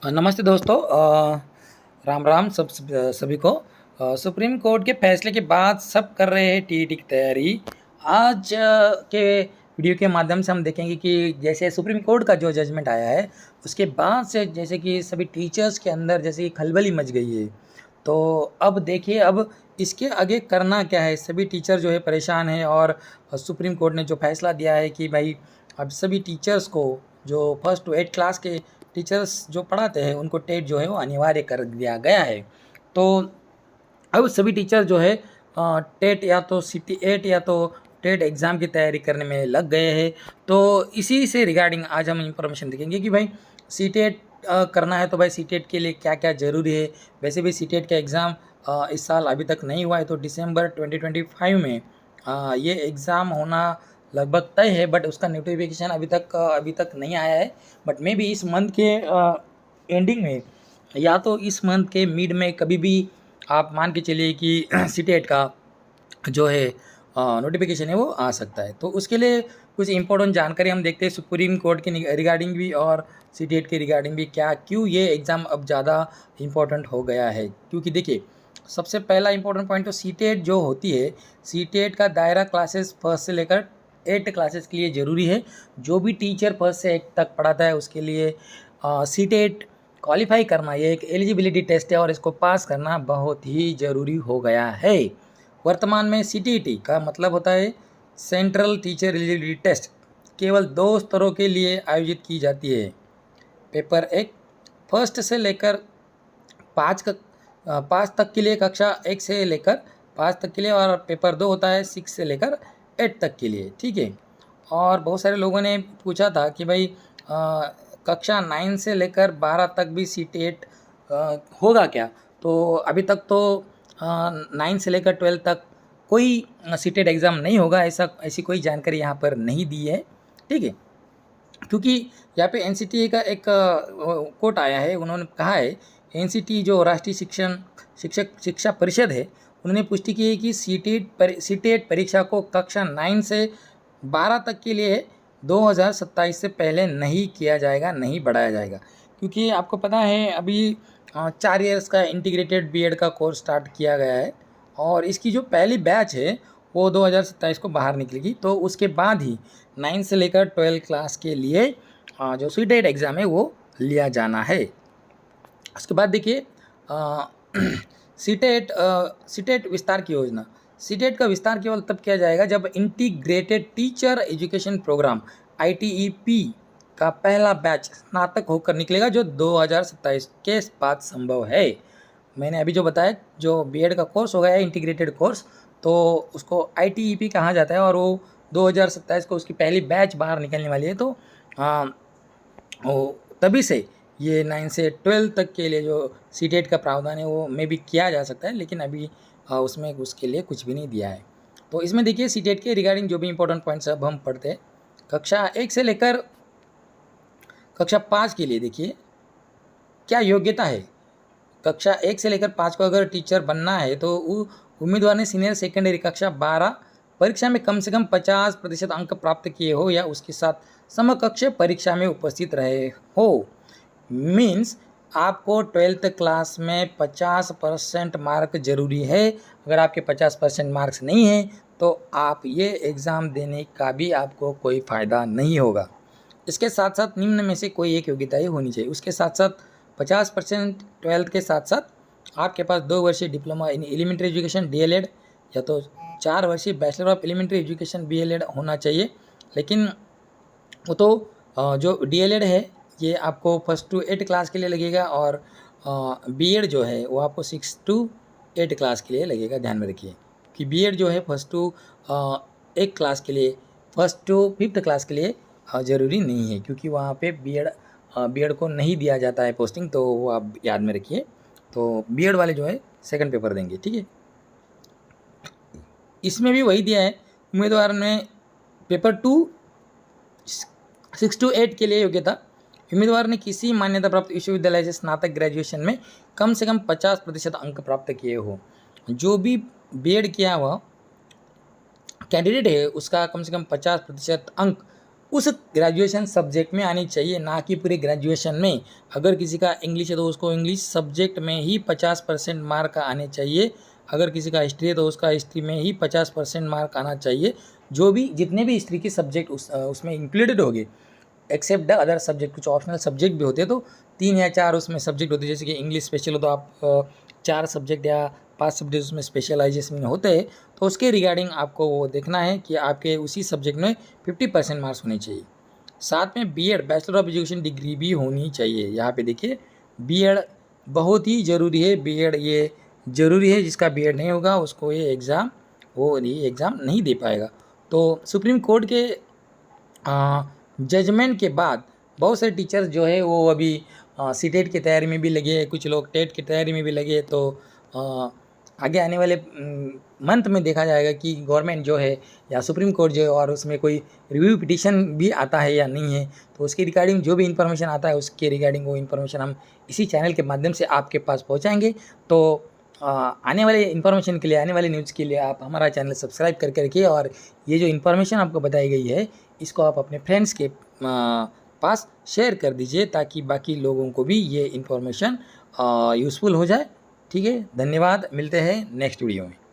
नमस्ते दोस्तों। राम राम सभी को। सुप्रीम कोर्ट के फैसले के बाद सब कर रहे हैं टीईटी की तैयारी। आज के वीडियो के माध्यम से हम देखेंगे कि जैसे सुप्रीम कोर्ट का जो जजमेंट आया है उसके बाद से जैसे कि सभी टीचर्स के अंदर जैसे कि खलबली मच गई है। तो अब देखिए, अब इसके आगे करना क्या है। सभी टीचर जो है परेशान हैं और सुप्रीम कोर्ट ने जो फैसला दिया है कि भाई अब सभी टीचर्स को जो फर्स्ट टू 8 क्लास के टीचर्स जो पढ़ाते हैं उनको टेट जो है वो अनिवार्य कर दिया गया है। तो अब सभी टीचर जो है टेट या तो CT8 या तो टेट एग्ज़ाम की तैयारी करने में लग गए हैं। तो इसी से रिगार्डिंग आज हम इंफॉर्मेशन देखेंगे कि भाई CT8 करना है तो भाई CT8 के लिए क्या क्या ज़रूरी है। वैसे भी CT8 का एग्ज़ाम इस साल अभी तक नहीं हुआ है, तो दिसंबर 2025 में ये एग्ज़ाम होना लगभग तय है, बट उसका नोटिफिकेशन अभी तक नहीं आया है। बट मे बी इस मंथ के एंडिंग में या तो इस मंथ के मिड में कभी भी आप मान के चलिए कि CT8 का जो है नोटिफिकेशन है वो आ सकता है। तो उसके लिए कुछ इंपॉर्टेंट जानकारी हम देखते हैं सुप्रीम कोर्ट के रिगार्डिंग भी और CT8 के रिगार्डिंग भी, क्या क्यों ये एग्ज़ाम अब ज़्यादा इम्पोर्टेंट हो गया है। क्योंकि देखिए, सबसे पहला इंपॉर्टेंट पॉइंट तो CT8 जो होती है, CT8 का दायरा क्लासेस फर्स्ट से लेकर 8 क्लासेस के लिए ज़रूरी है। जो भी टीचर फर्स्ट से 8 तक पढ़ाता है उसके लिए CT8 क्वालिफाई करना ये एक एलिजिबिलिटी टेस्ट है और इसको पास करना बहुत ही ज़रूरी हो गया है। वर्तमान में CTET का मतलब होता है सेंट्रल टीचर एलिजिबिलिटी टेस्ट, केवल 2 स्तरों के लिए आयोजित की जाती है। पेपर 1 फर्स्ट से लेकर 5 तक के लिए, कक्षा 1 से लेकर 5 तक के लिए, और पेपर 2 होता है 6 से लेकर 8 तक के लिए, ठीक है। और बहुत सारे लोगों ने पूछा था कि भाई कक्षा 9 से लेकर 12 तक भी CT8 होगा क्या। तो अभी तक तो 9 से लेकर 12 तक कोई CT8 एग्ज़ाम नहीं होगा, ऐसी कोई जानकारी यहाँ पर नहीं दी है, ठीक है। क्योंकि यहाँ पे NCTA का एक कोट आया है, उन्होंने कहा है NCT जो राष्ट्रीय शिक्षा परिषद है, उन्होंने पुष्टि की है कि CT8 परीक्षा को कक्षा 9 से 12 तक के लिए 2027 से पहले नहीं किया जाएगा, नहीं बढ़ाया जाएगा। क्योंकि आपको पता है अभी 4 इयर्स का इंटीग्रेटेड B.Ed का कोर्स स्टार्ट किया गया है और इसकी जो पहली बैच है वो 2027 को बाहर निकलेगी। तो उसके बाद ही 9 से लेकर 12 क्लास के लिए जो CT8 एग्ज़ाम है वो लिया जाना है। उसके बाद देखिए CT8 विस्तार की योजना। CT8 का विस्तार केवल तब किया जाएगा जब integrated teacher education programme ITEP का पहला बैच स्नातक होकर निकलेगा, जो 2027 के बाद संभव है। मैंने अभी जो बताया, जो B.Ed का कोर्स हो गया है इंटीग्रेटेड कोर्स, तो उसको ITEP कहा जाता है और वो 2027 को उसकी पहली बैच बाहर निकलने वाली है। तो तभी से ये 9 से 12 तक के लिए जो CT8 का प्रावधान है वो मे भी किया जा सकता है, लेकिन अभी उसमें उसके लिए कुछ भी नहीं दिया है। तो इसमें देखिए CT8 के रिगार्डिंग जो भी इंपॉर्टेंट पॉइंट्स अब हम पढ़ते हैं। कक्षा 1 से लेकर कक्षा 5 के लिए देखिए क्या योग्यता है। कक्षा 1 से लेकर 5 को अगर टीचर बनना है तो उम्मीदवार ने सीनियर सेकेंडरी कक्षा 12 परीक्षा में कम से कम 50% अंक प्राप्त किए हो या उसके साथ समकक्ष परीक्षा में उपस्थित रहे हो। मीन्स आपको 12th क्लास में 50% मार्क ज़रूरी है। अगर आपके 50% मार्क्स नहीं हैं तो आप ये एग्ज़ाम देने का भी आपको कोई फ़ायदा नहीं होगा। इसके साथ साथ निम्न में से कोई एक योग्यता ही होनी चाहिए। उसके साथ साथ 50% 12th के साथ साथ आपके पास 2 वर्षीय diploma in elementary education DLED या तो 4 वर्षीय bachelor of elementary education BLED होना चाहिए। लेकिन वो तो जो DLED है ये आपको फर्स्ट टू 8 क्लास के लिए लगेगा और B.Ed जो है वो आपको 6 to 8 क्लास के लिए लगेगा। ध्यान में रखिए कि B.Ed जो है फर्स्ट टू 1 क्लास के लिए, फर्स्ट टू 5th क्लास के लिए ज़रूरी नहीं है, क्योंकि वहाँ पे B.Ed को नहीं दिया जाता है पोस्टिंग, तो वो आप याद में रखिए। तो B.Ed वाले जो है सेकंड पेपर देंगे, ठीक है। इसमें भी वही दिया है, उम्मीदवार ने पेपर 2 6 to 8 के लिए योग्यता। उम्मीदवार ने किसी मान्यता प्राप्त विश्वविद्यालय से स्नातक ग्रेजुएशन में कम से कम 50% अंक प्राप्त किए हो। जो भी B.Ed किया हुआ कैंडिडेट है उसका कम से कम 50% अंक उस ग्रेजुएशन सब्जेक्ट में आनी चाहिए, ना कि पूरे ग्रेजुएशन में। अगर किसी का इंग्लिश है तो उसको इंग्लिश सब्जेक्ट में ही 50% मार्क आने चाहिए। अगर किसी का हिस्ट्री है तो उसका हिस्ट्री में ही 50% मार्क आना चाहिए। जो भी जितने भी हिस्ट्री के सब्जेक्ट उसमें इंक्लूडेड होंगे, एक्सेप्ट द अदर सब्जेक्ट। कुछ ऑप्शनल सब्जेक्ट भी होते हैं, तो 3 या 4 उसमें सब्जेक्ट होते हैं। जैसे कि इंग्लिश स्पेशल हो तो आप 4 सब्जेक्ट या 5 सब्जेक्ट उसमें स्पेशलाइजेशन में होते हैं। तो उसके रिगार्डिंग आपको वो देखना है कि आपके उसी सब्जेक्ट में 50% मार्क्स होने चाहिए। साथ में B Ed, bachelor of education degree भी होनी चाहिए। यहाँ पे देखिए बीएड बहुत ही ज़रूरी है। बीएड ये ज़रूरी है, जिसका बीएड नहीं होगा उसको ये एग्ज़ाम नहीं दे पाएगा। तो सुप्रीम कोर्ट के जजमेंट के बाद बहुत सारे टीचर्स जो है वो अभी सीटेट की तैयारी में भी लगे हैं, कुछ लोग टेट की तैयारी में भी लगे। तो आगे आने वाले मंथ में देखा जाएगा कि गवर्नमेंट जो है या सुप्रीम कोर्ट जो है और उसमें कोई रिव्यू पिटीशन भी आता है या नहीं है। तो उसके रिगार्डिंग जो भी इन्फॉर्मेशन आता है उसके रिगार्डिंग वो इन्फॉर्मेशन हम इसी चैनल के माध्यम से आपके पास पहुंचाएंगे। तो आने वाले इन्फॉर्मेशन के लिए, आने वाले न्यूज़ के लिए आप हमारा चैनल सब्सक्राइब करके रखिए। और ये जो इन्फॉर्मेशन आपको बताई गई है इसको आप अपने फ्रेंड्स के पास शेयर कर दीजिए, ताकि बाकी लोगों को भी ये इन्फॉर्मेशन यूज़फुल हो जाए। ठीक है, धन्यवाद। मिलते हैं नेक्स्ट वीडियो में।